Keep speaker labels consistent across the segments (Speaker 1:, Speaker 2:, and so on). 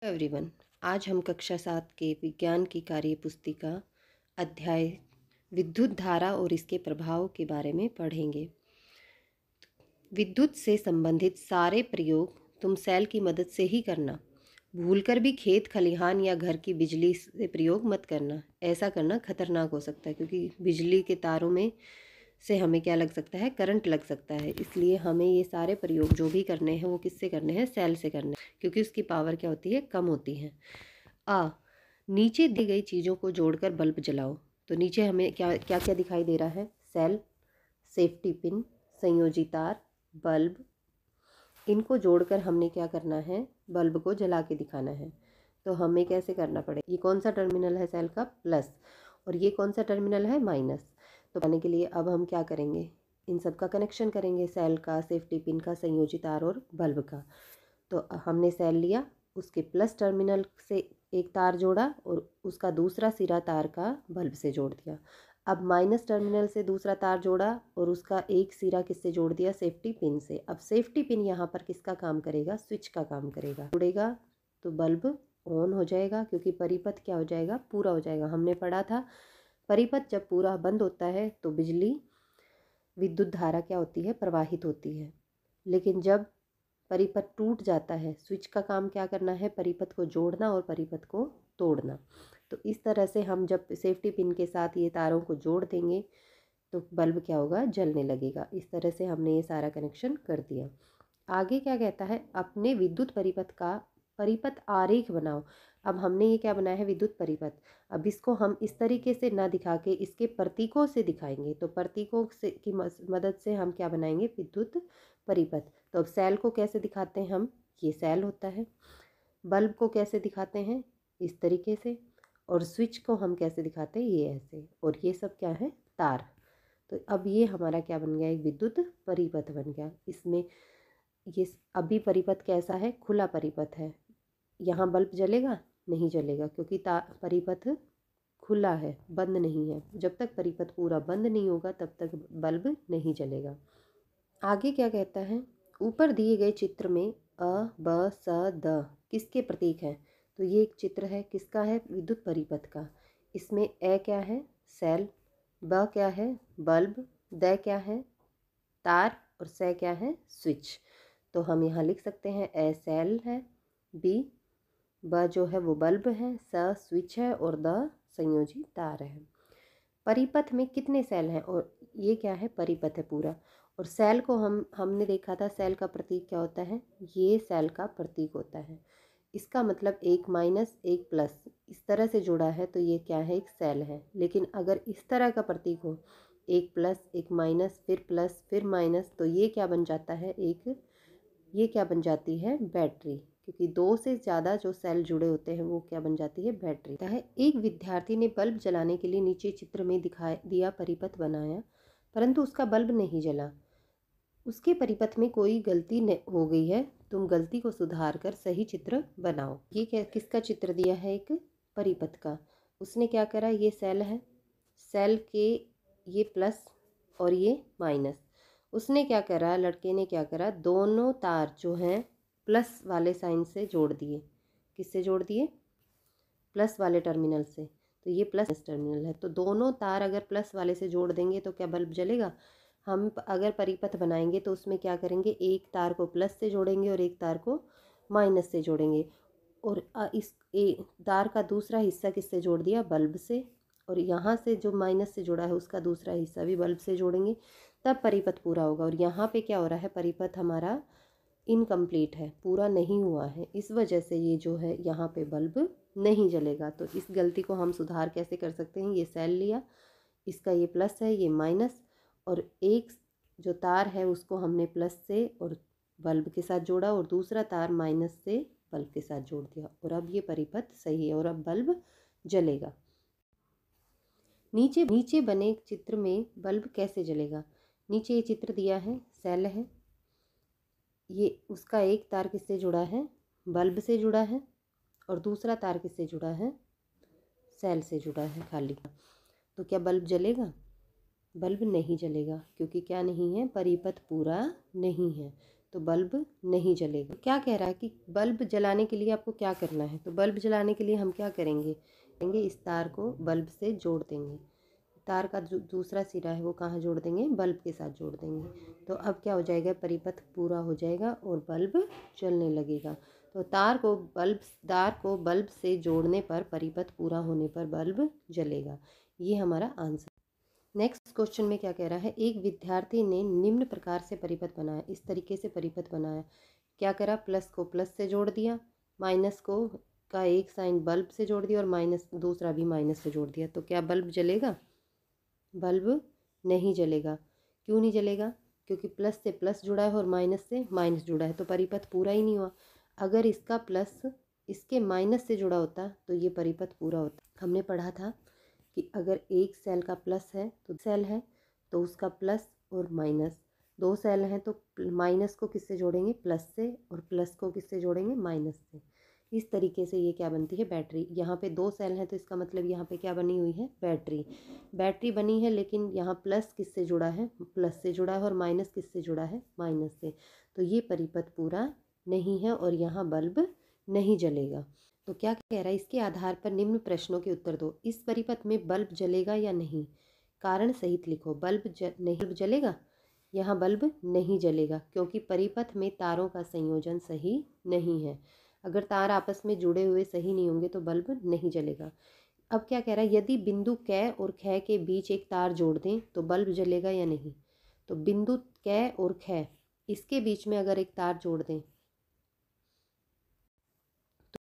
Speaker 1: Everyone, आज हम कक्षा 7 के विज्ञान की कार्य पुस्तिका अध्याय विद्युत धारा और इसके प्रभाव के बारे में पढ़ेंगे। विद्युत से संबंधित सारे प्रयोग तुम सेल की मदद से ही करना। भूलकर भी खेत खलिहान या घर की बिजली से प्रयोग मत करना। ऐसा करना खतरनाक हो सकता है क्योंकि बिजली के तारों में से हमें क्या लग सकता है, करंट लग सकता है। इसलिए हमें ये सारे प्रयोग जो भी करने हैं वो किससे करने हैं, सेल से करने हैं, क्योंकि उसकी पावर क्या होती है, कम होती है। नीचे दी गई चीज़ों को जोड़कर बल्ब जलाओ। तो नीचे हमें क्या क्या क्या दिखाई दे रहा है, सेल, सेफ्टी पिन, संयोजी तार, बल्ब। इनको जोड़कर हमने क्या करना है, बल्ब को जला के दिखाना है। तो हमें कैसे करना पड़ेगा, ये कौन सा टर्मिनल है सेल का, प्लस, और ये कौन सा टर्मिनल है, माइनस। तो पाने के लिए अब हम क्या करेंगे, इन सब का कनेक्शन करेंगे, सेल का, सेफ्टी पिन का, संयोजी तार और बल्ब का। तो हमने सेल लिया, उसके प्लस टर्मिनल से एक तार जोड़ा और उसका दूसरा सिरा तार का बल्ब से जोड़ दिया। अब माइनस टर्मिनल से दूसरा तार जोड़ा और उसका एक सिरा किससे जोड़ दिया, सेफ्टी पिन से। अब सेफ्टी पिन यहाँ पर किसका काम करेगा, स्विच का काम करेगा। जुड़ेगा तो बल्ब ऑन हो जाएगा, क्योंकि परिपथ क्या हो जाएगा, पूरा हो जाएगा। हमने पढ़ा था परिपथ जब पूरा बंद होता है तो बिजली, विद्युत धारा क्या होती है, प्रवाहित होती है। लेकिन जब परिपथ टूट जाता है, स्विच का काम क्या करना है, परिपथ को जोड़ना और परिपथ को तोड़ना। तो इस तरह से हम जब सेफ्टी पिन के साथ ये तारों को जोड़ देंगे तो बल्ब क्या होगा, जलने लगेगा। इस तरह से हमने ये सारा कनेक्शन कर दिया। आगे क्या कहता है, अपने विद्युत परिपथ का परिपथ आरेख बनाओ। अब हमने ये क्या बनाया है, विद्युत परिपथ। अब इसको हम इस तरीके से ना दिखा के इसके प्रतीकों से दिखाएंगे। तो प्रतीकों से की मदद से हम क्या बनाएंगे, विद्युत परिपथ। तो अब सेल को कैसे दिखाते हैं हम, ये सेल होता है। बल्ब को कैसे दिखाते हैं, इस तरीके से। और स्विच को हम कैसे दिखाते हैं, ये ऐसे। और ये सब क्या है, तार। तो अब ये हमारा क्या बन गया, एक विद्युत परिपथ बन गया। इसमें ये अभी परिपथ कैसा है, खुला परिपथ है। यहाँ बल्ब जलेगा, नहीं जलेगा, क्योंकि परिपथ खुला है, बंद नहीं है। जब तक परिपथ पूरा बंद नहीं होगा तब तक बल्ब नहीं जलेगा। आगे क्या कहता है, ऊपर दिए गए चित्र में अ, ब, स, द किसके प्रतीक हैं। तो ये एक चित्र है, किसका है, विद्युत परिपथ का। इसमें ए क्या है, सेल, ब क्या है, बल्ब, द क्या है, तार, और स क्या है, स्विच। तो हम यहाँ लिख सकते हैं, ए सेल है, बी, ब जो है वो बल्ब है, स स्विच है, और द संयोजी तार है। परिपथ में कितने सेल हैं, और ये क्या है, परिपथ है पूरा। और सेल को हमने देखा था, सेल का प्रतीक क्या होता है, ये सेल का प्रतीक होता है। इसका मतलब एक माइनस एक प्लस इस तरह से जुड़ा है, तो ये क्या है, एक सेल है। लेकिन अगर इस तरह का प्रतीक हो, एक प्लस एक माइनस फिर प्लस फिर माइनस, तो ये क्या बन जाता है, ये क्या बन जाती है, बैटरी। क्योंकि दो से ज़्यादा जो सेल जुड़े होते हैं वो क्या बन जाती है, बैटरी है। एक विद्यार्थी ने बल्ब जलाने के लिए नीचे चित्र में दिखा दिया परिपथ बनाया, परंतु उसका बल्ब नहीं जला। उसके परिपथ में कोई गलती हो गई है, तुम गलती को सुधार कर सही चित्र बनाओ। ये क्या, किसका चित्र दिया है, एक परिपथ का। उसने क्या करा, ये सेल है, सेल के ये प्लस और ये माइनस। उसने क्या करा, लड़के ने क्या करा, दोनों तार जो हैं प्लस वाले साइन से जोड़ दिए। किससे जोड़ दिए, प्लस वाले टर्मिनल से। तो ये प्लस टर्मिनल है, तो दोनों तार अगर प्लस वाले से जोड़ देंगे तो क्या बल्ब जलेगा। हम अगर परिपथ बनाएंगे तो उसमें क्या करेंगे, एक तार को प्लस से जोड़ेंगे और एक तार को माइनस से जोड़ेंगे। और इस तार का दूसरा हिस्सा किससे जोड़ दिया, बल्ब से। और यहाँ से जो माइनस से जुड़ा है उसका दूसरा हिस्सा भी बल्ब से जोड़ेंगे, तब परिपथ पूरा होगा। और यहाँ पे क्या हो रहा है, परिपथ हमारा इनकम्प्लीट है, पूरा नहीं हुआ है। इस वजह से ये जो है यहाँ पे बल्ब नहीं जलेगा। तो इस गलती को हम सुधार कैसे कर सकते हैं, ये सेल लिया, इसका ये प्लस है, ये माइनस, और एक जो तार है उसको हमने प्लस से और बल्ब के साथ जोड़ा और दूसरा तार माइनस से बल्ब के साथ जोड़ दिया। और अब ये परिपथ सही है और अब बल्ब जलेगा। नीचे बने चित्र में बल्ब कैसे जलेगा। नीचे ये चित्र दिया है, सेल है, ये उसका एक तार किससे जुड़ा है, बल्ब से जुड़ा है, और दूसरा तार किससे जुड़ा है, सेल से जुड़ा है खाली। तो क्या बल्ब जलेगा, बल्ब नहीं जलेगा, क्योंकि क्या नहीं है, परिपथ पूरा नहीं है। तो बल्ब नहीं जलेगा। क्या कह रहा है कि बल्ब जलाने के लिए आपको क्या करना है। तो बल्ब जलाने के लिए हम क्या करेंगे, इस तार को बल्ब से जोड़ देंगे। तार का जो दूसरा सिरा है वो कहाँ जोड़ देंगे, बल्ब के साथ जोड़ देंगे। तो अब क्या हो जाएगा, परिपथ पूरा हो जाएगा और बल्ब जलने लगेगा। तो तार को बल्ब से जोड़ने पर, परिपथ पूरा होने पर बल्ब जलेगा। ये हमारा आंसर। नेक्स्ट क्वेश्चन में क्या कह रहा है, एक विद्यार्थी ने निम्न प्रकार से परिपथ बनाया। इस तरीके से परिपथ बनाया। क्या करा, प्लस को प्लस से जोड़ दिया, माइनस को का एक साइन बल्ब से जोड़ दिया और माइनस दूसरा भी माइनस से जोड़ दिया। तो क्या बल्ब जलेगा, बल्ब नहीं जलेगा। क्यों नहीं जलेगा, क्योंकि प्लस से प्लस जुड़ा है और माइनस से माइनस जुड़ा है, तो परिपथ पूरा ही नहीं हुआ। अगर इसका प्लस इसके माइनस से जुड़ा होता तो ये परिपथ पूरा होता। हमने पढ़ा था कि अगर एक सेल का प्लस है तो सेल है तो उसका प्लस और माइनस, दो सेल हैं तो माइनस को किससे जोड़ेंगे, प्लस से, और प्लस को किससे जोड़ेंगे, माइनस से। इस तरीके से ये क्या बनती है, बैटरी। यहाँ पे दो सेल हैं तो इसका मतलब यहाँ पे क्या बनी हुई है, बैटरी। बैटरी बनी है, लेकिन यहाँ प्लस किससे जुड़ा है, प्लस से जुड़ा है, और माइनस किससे जुड़ा है, माइनस से। तो ये परिपथ पूरा नहीं है और यहाँ बल्ब नहीं जलेगा। तो क्या कह रहा है, इसके आधार पर निम्न प्रश्नों के उत्तर दो। इस परिपथ में बल्ब जलेगा या नहीं, कारण सहित लिखो। नहीं जलेगा, यहाँ बल्ब नहीं जलेगा क्योंकि परिपथ में तारों का संयोजन सही नहीं है। अगर तार आपस में जुड़े हुए सही नहीं होंगे तो बल्ब नहीं जलेगा। अब क्या कह रहा है, यदि बिंदु क और ख के बीच एक तार जोड़ दें तो बल्ब जलेगा या नहीं। तो बिंदु क और ख, इसके बीच में अगर एक तार जोड़ दें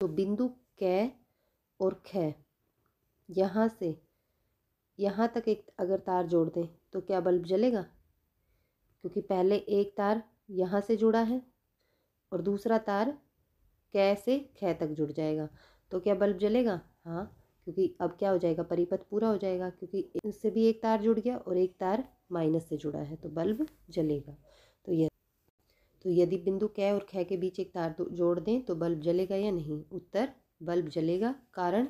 Speaker 1: तो बिंदु क और ख, यहाँ से यहाँ तक एक अगर तार जोड़ दें तो क्या बल्ब जलेगा, क्योंकि पहले एक तार यहाँ से जुड़ा है और दूसरा तार क से ख तक जुड़ जाएगा। तो क्या बल्ब जलेगा, हाँ, क्योंकि अब क्या हो जाएगा, परिपथ पूरा हो जाएगा, क्योंकि इससे भी एक तार जुड़ गया और एक तार माइनस से जुड़ा है, तो बल्ब जलेगा। तो यदि बिंदु क और ख के बीच एक तार जोड़ दें तो बल्ब जलेगा या नहीं। उत्तर, बल्ब जलेगा, कारण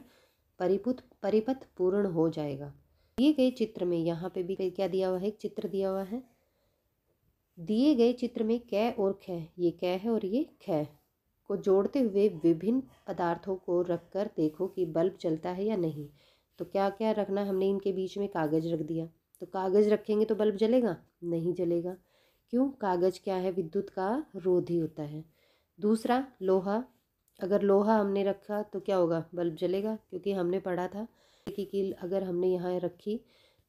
Speaker 1: परिपथ पूर्ण हो जाएगा। दिए गए चित्र में, यहाँ पे भी क्या दिया हुआ है, एक चित्र दिया हुआ है। दिए गए चित्र में क और ख, ये क है और ये ख को जोड़ते हुए विभिन्न पदार्थों को रखकर देखो कि बल्ब जलता है या नहीं। तो क्या क्या रखना, हमने इनके बीच में कागज रख दिया। तो कागज रखेंगे तो बल्ब जलेगा, नहीं जलेगा। क्यों, कागज क्या है, विद्युत का रोधी होता है। दूसरा, लोहा, अगर लोहा हमने रखा तो क्या होगा, बल्ब जलेगा, क्योंकि हमने पढ़ा था कि कील अगर हमने यहाँ रखी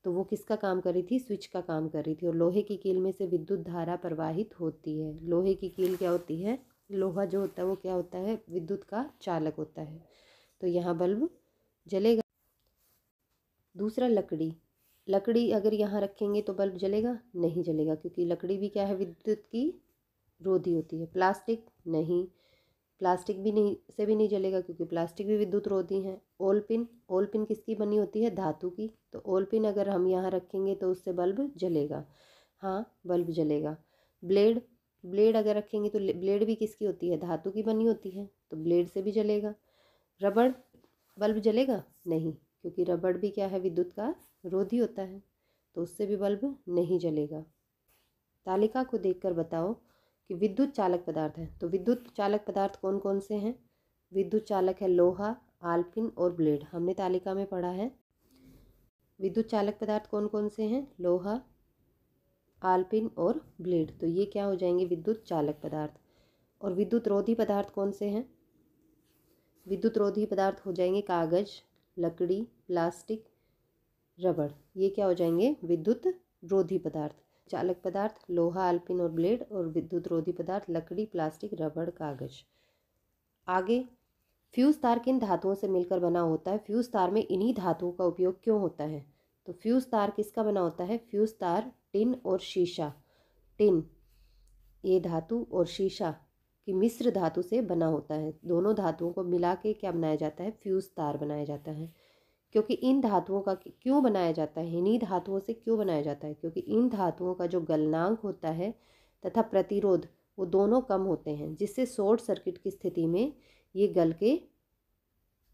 Speaker 1: तो वो किसका काम कर रही थी, स्विच का काम कर रही थी, और लोहे की कील में से विद्युत धारा प्रवाहित होती है। लोहे की कील क्या होती है, लोहा जो होता है वो क्या होता है, विद्युत का चालक होता है। तो यहाँ बल्ब जलेगा। दूसरा, लकड़ी अगर यहाँ रखेंगे तो बल्ब जलेगा, नहीं जलेगा, क्योंकि लकड़ी भी क्या है, विद्युत की रोधी होती है। प्लास्टिक नहीं, प्लास्टिक भी नहीं से भी नहीं जलेगा क्योंकि प्लास्टिक भी विद्युत रोधी है। ओलपिन किसकी बनी होती है, धातु की। तो ओलपिन अगर हम यहाँ रखेंगे तो उससे बल्ब जलेगा, हाँ, बल्ब जलेगा। ब्लेड अगर रखेंगे तो ब्लेड भी किसकी होती है, धातु की बनी होती है, तो ब्लेड से भी जलेगा। रबड़, बल्ब जलेगा, नहीं, क्योंकि रबड़ भी क्या है, विद्युत का रोधी होता है, तो उससे भी बल्ब नहीं जलेगा। तालिका को देखकर बताओ कि विद्युत चालक पदार्थ है। तो विद्युत चालक पदार्थ कौन कौन से हैं, विद्युत चालक है लोहा, आल्पिन और ब्लेड। हमने तालिका में पढ़ा है। विद्युत चालक पदार्थ कौन कौन से हैं, लोहा, आल्पिन और ब्लेड। तो ये क्या हो जाएंगे, विद्युत चालक पदार्थ। और विद्युत रोधी पदार्थ कौन से हैं, विद्युत रोधी पदार्थ हो जाएंगे कागज, लकड़ी, प्लास्टिक, रबड़। ये क्या हो जाएंगे, विद्युत रोधी पदार्थ। चालक पदार्थ लोहा, आल्पिन और ब्लेड, और विद्युत रोधी पदार्थ लकड़ी, प्लास्टिक, रबड़, कागज। आगे, फ्यूज तार किन धातुओं से मिलकर बना होता है, फ्यूज तार में इन्हीं धातुओं का उपयोग क्यों होता है। तो फ्यूज तार किसका बना होता है, फ्यूज तार टिन और शीशा, टिन ये धातु और शीशा की मिश्र धातु से बना होता है। दोनों धातुओं को मिला के क्या बनाया जाता है, फ्यूज तार बनाया जाता है। क्योंकि इन धातुओं का क्यों बनाया जाता है, इन्हीं धातुओं से क्यों बनाया जाता है, क्योंकि इन धातुओं का जो गलनांक होता है तथा प्रतिरोध वो दोनों कम होते हैं, जिससे शॉर्ट सर्किट की स्थिति में ये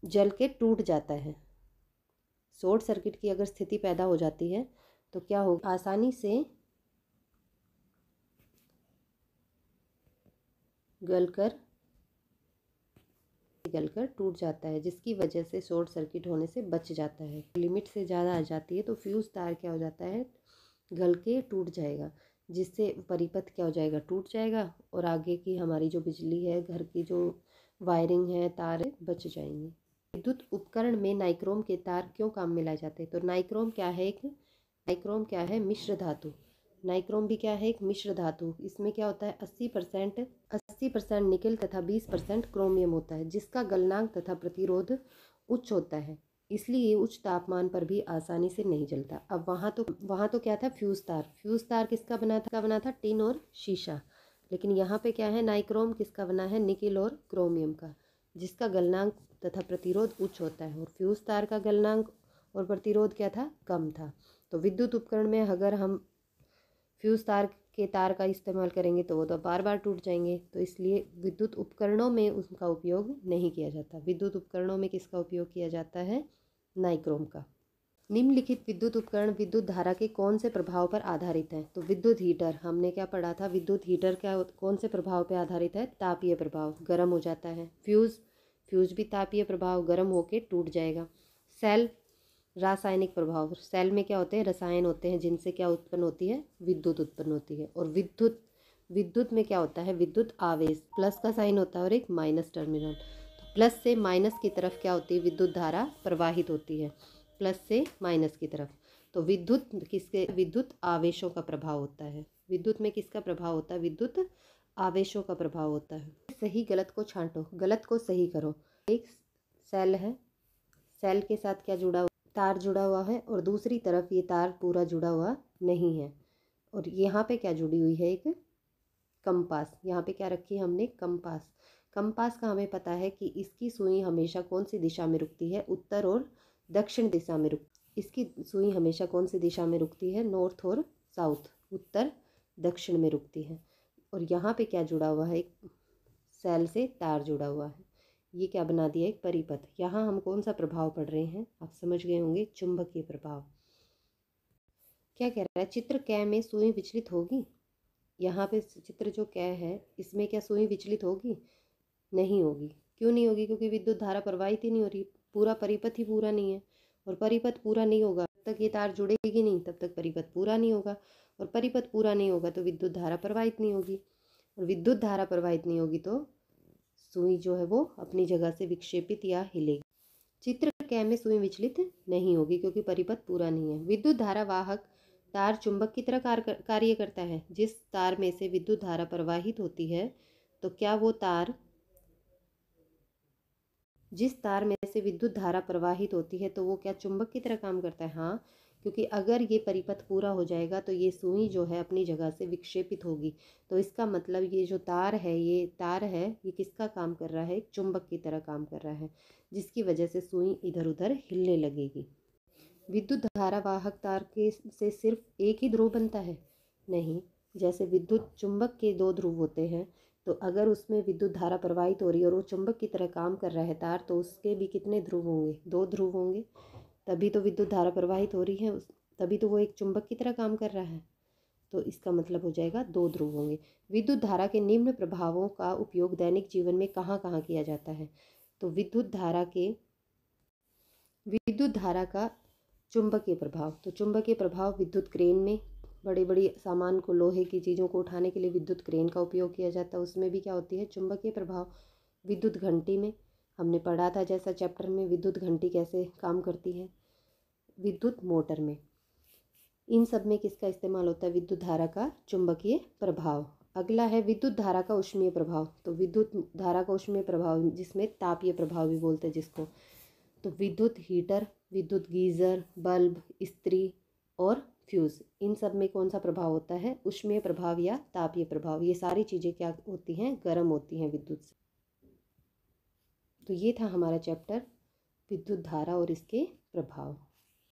Speaker 1: जल के टूट जाता है। शॉर्ट सर्किट की अगर स्थिति पैदा हो जाती है तो क्या होगा, आसानी से गलकर गलकर टूट जाता है, जिसकी वजह से शॉर्ट सर्किट होने से बच जाता है। लिमिट से ज़्यादा आ जाती है तो फ्यूज़ तार क्या हो जाता है, गल के टूट जाएगा, जिससे परिपथ क्या हो जाएगा, टूट जाएगा और आगे की हमारी जो बिजली है, घर की जो वायरिंग है, तार बच जाएंगे। विद्युत उपकरण में नाइक्रोम के तार क्यों काम में लाए जाते हैं? तो नाइक्रोम क्या है, मिश्र धातु। नाइक्रोम भी क्या है, एक मिश्र धातु। इसमें क्या होता है, 80% निकेल तथा 20% क्रोमियम होता है, जिसका गलनांक तथा प्रतिरोध उच्च होता है, इसलिए उच्च तापमान पर भी आसानी से नहीं जलता। अब वहाँ तो क्या था, फ्यूज तार किसका बना था, टिन और शीशा। लेकिन यहाँ पे क्या है, नाइक्रोम किसका बना है, निकेल और क्रोमियम का, जिसका गलनांक तथा प्रतिरोध उच्च होता है। और फ्यूज तार का गलनांक और प्रतिरोध क्या था, कम था। तो विद्युत उपकरण में अगर हम फ्यूज तार का इस्तेमाल करेंगे तो वो तो बार बार टूट जाएंगे, तो इसलिए विद्युत उपकरणों में उसका उपयोग नहीं किया जाता। विद्युत उपकरणों में किसका उपयोग किया जाता है, नाइक्रोम का। निम्नलिखित विद्युत उपकरण विद्युत धारा के कौन से प्रभाव पर आधारित है? तो विद्युत हीटर, हमने क्या पढ़ा था, विद्युत हीटर क्या कौन से प्रभाव पर आधारित है, तापीय प्रभाव, गर्म हो जाता है। फ्यूज भी तापीय प्रभाव, गर्म होके टूट जाएगा। सेल, रासायनिक प्रभाव, सेल में क्या होते हैं, रसायन होते हैं, जिनसे क्या उत्पन्न होती है, विद्युत उत्पन्न होती है। और विद्युत में क्या होता है, विद्युत आवेश, प्लस का साइन होता है और एक माइनस टर्मिनल। तो प्लस से माइनस की तरफ क्या होती है, विद्युत धारा प्रवाहित होती है, प्लस से माइनस की तरफ। तो विद्युत आवेशों का प्रभाव होता है। विद्युत में किसका प्रभाव होता है, विद्युत आवेशों का प्रभाव होता है। सही गलत को छांटो, गलत को सही करो। एक सेल है, सेल के साथ क्या जुड़ा हुआ, तार जुड़ा हुआ है, और दूसरी तरफ ये तार पूरा जुड़ा हुआ नहीं है। और यहाँ पे क्या जुड़ी हुई है, एक कंपास। यहाँ पे क्या रखी है हमने, कंपास का हमें पता है कि इसकी सुई हमेशा कौन सी दिशा में रुकती है, उत्तर और दक्षिण दिशा में इसकी सुई हमेशा कौन सी दिशा में रुकती है, नॉर्थ और साउथ, उत्तर दक्षिण में रुकती है। और यहाँ पे क्या जुड़ा हुआ है, एक सेल से तार जुड़ा हुआ है। ये क्या बना दिया, एक परिपथ। यहाँ हम कौन सा प्रभाव पढ़ रहे हैं, आप समझ गए होंगे, चुंबकीय प्रभाव। क्या कह रहा है, चित्र कै में सुई विचलित होगी। यहाँ पे चित्र जो कै है, इसमें क्या सुई विचलित होगी, नहीं होगी। क्यों नहीं होगी, क्योंकि विद्युत धारा प्रवाहित ही नहीं हो रही, पूरा परिपथ ही पूरा नहीं है। और परिपथ पूरा नहीं होगा तब तक ये तार जुड़ेगी नहीं, तब तक परिपथ पूरा नहीं होगा। और परिपथ पूरा नहीं होगा तो विद्युत धारा प्रवाहित नहीं होगी, और विद्युत धारा प्रवाहित नहीं होगी तो सुई जो है वो अपनी जगह से विक्षेपित या हिलेगी। चित्र कै में सुई विचलित नहीं होगी क्योंकि परिपथ पूरा नहीं है। विद्युत धारा वाहक तार चुंबक की तरह कार्य करता है। जिस तार में से विद्युत धारा प्रवाहित होती है, तो क्या वो तार, जिस तार में से विद्युत धारा प्रवाहित होती है तो वो क्या चुंबक की तरह काम करता है? हाँ, क्योंकि अगर ये परिपथ पूरा हो जाएगा तो ये सुई जो है अपनी जगह से विक्षेपित होगी। तो इसका मतलब ये जो तार है, ये किसका काम कर रहा है, एक चुंबक की तरह काम कर रहा है, जिसकी वजह से सुई इधर उधर हिलने लगेगी। विद्युत धारा वाहक तार के से सिर्फ एक ही ध्रुव बनता है? नहीं, जैसे विद्युत चुंबक के दो ध्रुव होते हैं, तो अगर उसमें विद्युत धारा प्रवाहित हो रही है और वो चुंबक की तरह काम कर रहा है तार, तो उसके भी कितने ध्रुव होंगे, दो ध्रुव होंगे, तभी तो विद्युत धारा प्रवाहित हो रही है, तभी तो वो एक चुंबक की तरह काम कर रहा है। तो इसका मतलब हो जाएगा दो ध्रुव होंगे। विद्युत धारा के निम्न प्रभावों का उपयोग दैनिक जीवन में कहाँ कहाँ किया जाता है? तो विद्युत धारा का चुंबकीय प्रभाव, तो चुंबकीय प्रभाव विद्युत क्रेन में, बड़ी बड़ी सामान को, लोहे की चीज़ों को उठाने के लिए विद्युत क्रेन का उपयोग किया जाता है, उसमें भी क्या होती है, चुंबकीय प्रभाव। विद्युत घंटी में हमने पढ़ा था, जैसा चैप्टर में, विद्युत घंटी कैसे काम करती है। विद्युत मोटर में, इन सब में किसका इस्तेमाल होता है, विद्युत धारा का चुंबकीय प्रभाव। अगला है विद्युत धारा का ऊष्मीय प्रभाव। तो विद्युत धारा का ऊष्मीय प्रभाव, जिसमें तापीय प्रभाव भी बोलते हैं जिसको, तो विद्युत हीटर, विद्युत गीज़र, बल्ब, इस्त्री और फ्यूज़, इन सब में कौन सा प्रभाव होता है, ऊष्मीय प्रभाव या तापीय प्रभाव। ये सारी चीज़ें क्या होती हैं, गर्म होती हैं विद्युत से। तो ये था हमारा चैप्टर विद्युत धारा और इसके प्रभाव।